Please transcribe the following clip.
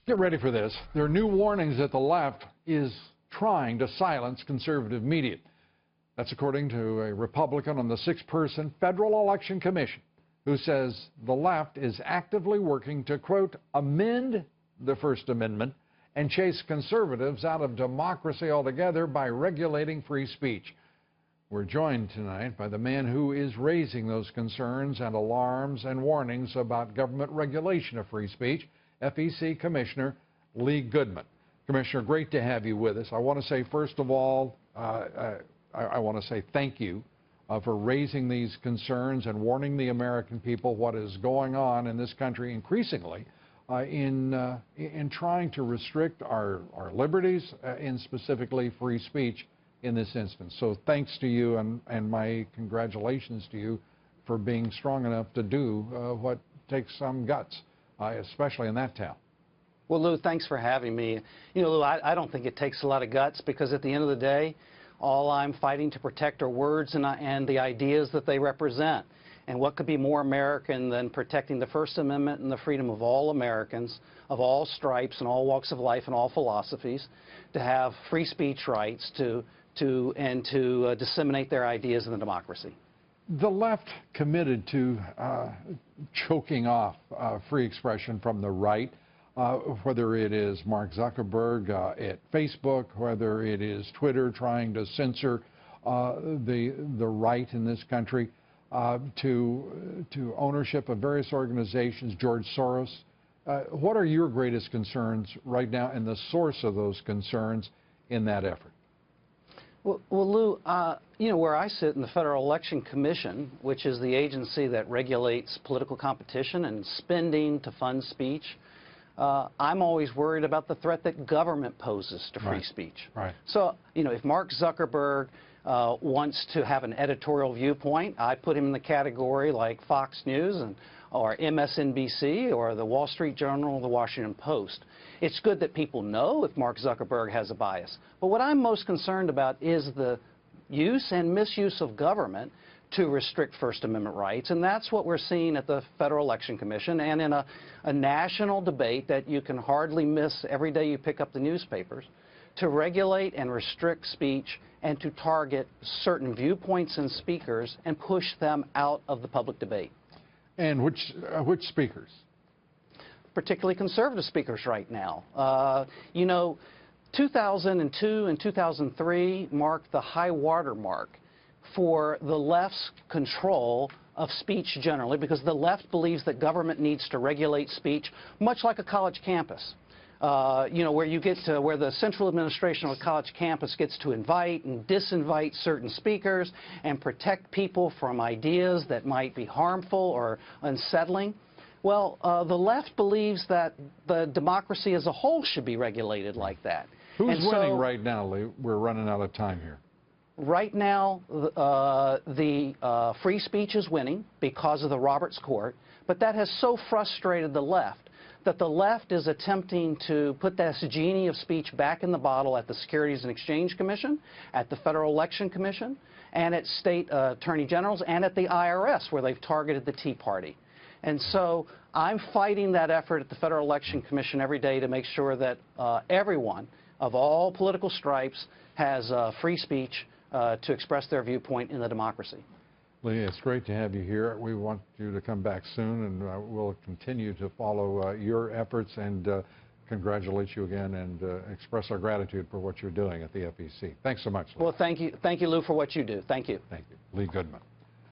Get ready for this. There are new warnings that the left is trying to silence conservative media. That's according to a Republican on the 6-person Federal Election Commission who says the left is actively working to, quote, amend the First Amendment and chase conservatives out of democracy altogether by regulating free speech. We're joined tonight by the man who is raising those concerns and alarms and warnings about government regulation of free speech, FEC Commissioner Lee Goodman. Commissioner, great to have you with us. I want to say, first of all, I want to say thank you for raising these concerns and warning the American people what is going on in this country increasingly in trying to restrict our liberties, and specifically free speech in this instance. So thanks to you, and my congratulations to you for being strong enough to do what takes some guts, especially in that town. Well, Lou, thanks for having me. You know, Lou, I don't think it takes a lot of guts, because at the end of the day, all I'm fighting to protect are words and the ideas that they represent. And what could be more American than protecting the First Amendment and the freedom of all Americans, of all stripes and all walks of life and all philosophies, to have free speech rights to disseminate their ideas in the democracy. The left committed to choking off free expression from the right, whether it is Mark Zuckerberg at Facebook, whether it is Twitter trying to censor the right in this country, to ownership of various organizations, George Soros. What are your greatest concerns right now and the source of those concerns in that effort? Well, Lou, you know, where I sit in the Federal Election Commission, which is the agency that regulates political competition and spending to fund speech, I'm always worried about the threat that government poses to free speech. Right. So, you know, if Mark Zuckerberg wants to have an editorial viewpoint, I put him in the category like Fox News or MSNBC or the Wall Street Journal or the Washington Post. It's good that people know if Mark Zuckerberg has a bias. But what I'm most concerned about is the use and misuse of government to restrict First Amendment rights, and that's what we're seeing at the Federal Election Commission and in a national debate that you can hardly miss every day you pick up the newspapers, to regulate and restrict speech and to target certain viewpoints and speakers and push them out of the public debate. And which speakers? Particularly conservative speakers right now. You know, 2002 and 2003 marked the high water mark for the left's control of speech generally, because the left believes that government needs to regulate speech, much like a college campus. You know, where the central administration of a college campus gets to invite and disinvite certain speakers and protect people from ideas that might be harmful or unsettling. Well, the left believes that the democracy as a whole should be regulated like that. Who's winning right now, Lee? We're running out of time here. Right now, free speech is winning because of the Roberts Court, but that has so frustrated the left that the left is attempting to put this genie of speech back in the bottle at the Securities and Exchange Commission, at the Federal Election Commission, and at state attorney generals, and at the IRS, where they've targeted the Tea Party. And so I'm fighting that effort at the Federal Election Commission every day to make sure that everyone of all political stripes has free speech to express their viewpoint in the democracy. Lee, it's great to have you here. We want you to come back soon, and we'll continue to follow your efforts and congratulate you again and express our gratitude for what you're doing at the FEC. Thanks so much, Lee. Well, thank you, Lou, for what you do. Thank you. Thank you. Lee Goodman.